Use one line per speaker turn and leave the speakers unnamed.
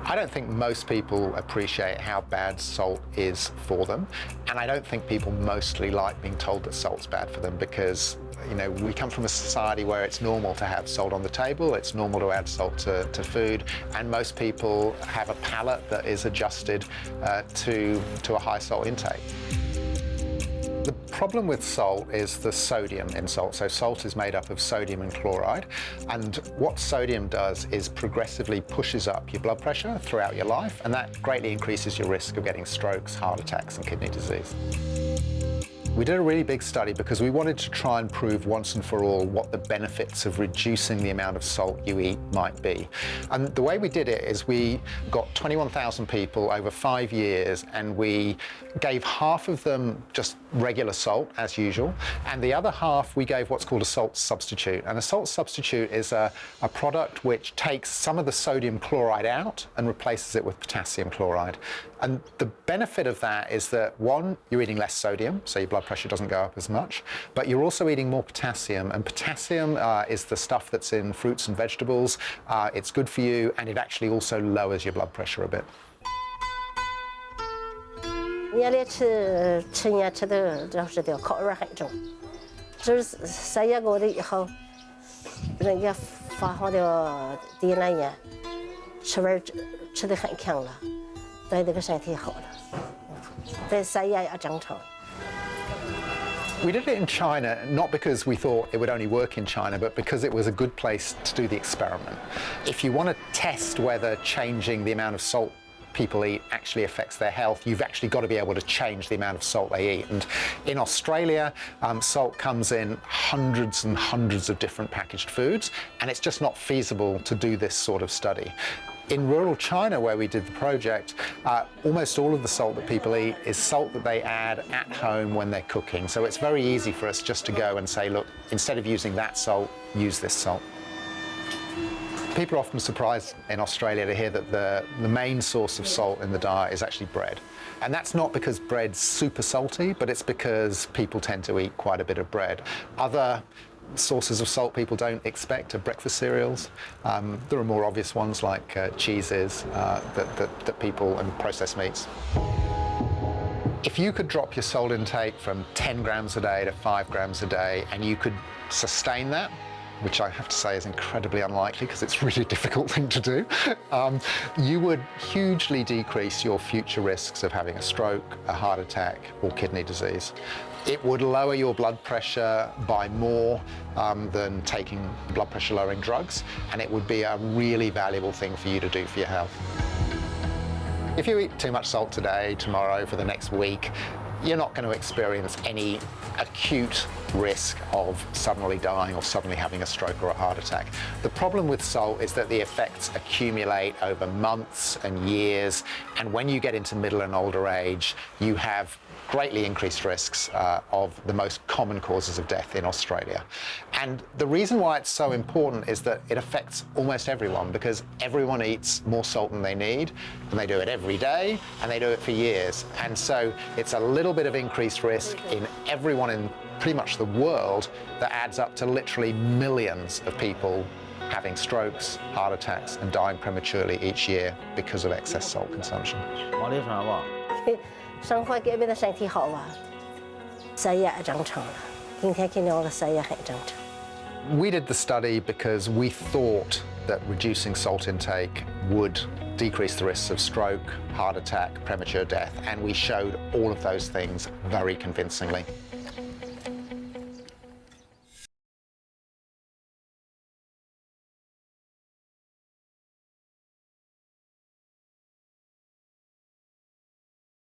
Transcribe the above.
I don't think most people appreciate how bad salt is for them, and I don't think people mostly like being told that salt's bad for them because, you know, we come from a society where it's normal to have salt on the table, it's normal to add salt to food, and most people have a palate that is adjusted to a high salt intake. The problem with salt is the sodium in salt. So salt is made up of sodium and chloride, and what sodium does is progressively pushes up your blood pressure throughout your life, and that greatly increases your risk of getting strokes, heart attacks, and kidney disease. We did a really big study because we wanted to try and prove once and for all what the benefits of reducing the amount of salt you eat might be. And the way we did it is we got 21,000 people over 5 years, and we gave half of them just regular salt as usual, and the other half we gave what's called a salt substitute. And a salt substitute is a product which takes some of the sodium chloride out and replaces it with potassium chloride. And the benefit of that is that, one, you're eating less sodium, so your blood pressure doesn't go up as much, but you're also eating more potassium, and potassium is the stuff that's in fruits and vegetables. It's good for you, and it actually also lowers your blood pressure a bit.
年里吃年吃的主要是这个口味很重，就是3月过了以后，人家发好的地南盐，吃味吃得很强了，对这个身体好了，在3月也正常。
We did it in China, not because we thought it would only work in China, but because it was a good place to do the experiment. If you want to test whether changing the amount of salt people eat actually affects their health, you've actually got to be able to change the amount of salt they eat. And in Australia, salt comes in hundreds and hundreds of different packaged foods, and it's just not feasible to do this sort of study. In rural China, where we did the project, almost all of the salt that people eat is salt that they add at home when they're cooking. So it's very easy for us just to go and say, look, instead of using that salt, use this salt. People are often surprised in Australia to hear that the main source of salt in the diet is actually bread. And that's not because bread's super salty, but it's because people tend to eat quite a bit of bread. Other sources of salt people don't expect are breakfast cereals. There are more obvious ones like cheeses that people, and processed meats. If you could drop your salt intake from 10 grams a day to 5 grams a day, and you could sustain that, which I have to say is incredibly unlikely because it's a really difficult thing to do, you would hugely decrease your future risks of having a stroke, a heart attack, or kidney disease. It would lower your blood pressure by more than taking blood pressure lowering drugs, and it would be a really valuable thing for you to do for your health. If you eat too much salt today, tomorrow, for the next week, you're not going to experience any acute risk of suddenly dying or suddenly having a stroke or a heart attack. The problem with salt is that the effects accumulate over months and years, and when you get into middle and older age, you have greatly increased risks of the most common causes of death in Australia. And the reason why it's so important is that it affects almost everyone, because everyone eats more salt than they need, and they do it every day, and they do it for years. And so it's a little bit of increased risk in everyone in pretty much the world that adds up to literally millions of people having strokes, heart attacks, and dying prematurely each year because of excess salt consumption.
生活改变的身体好啊，3月也正常了，今天看到了3月很正常。
We did the study because we thought that reducing salt intake would decrease the risks of stroke, heart attack, premature death, and we showed all of those things very convincingly.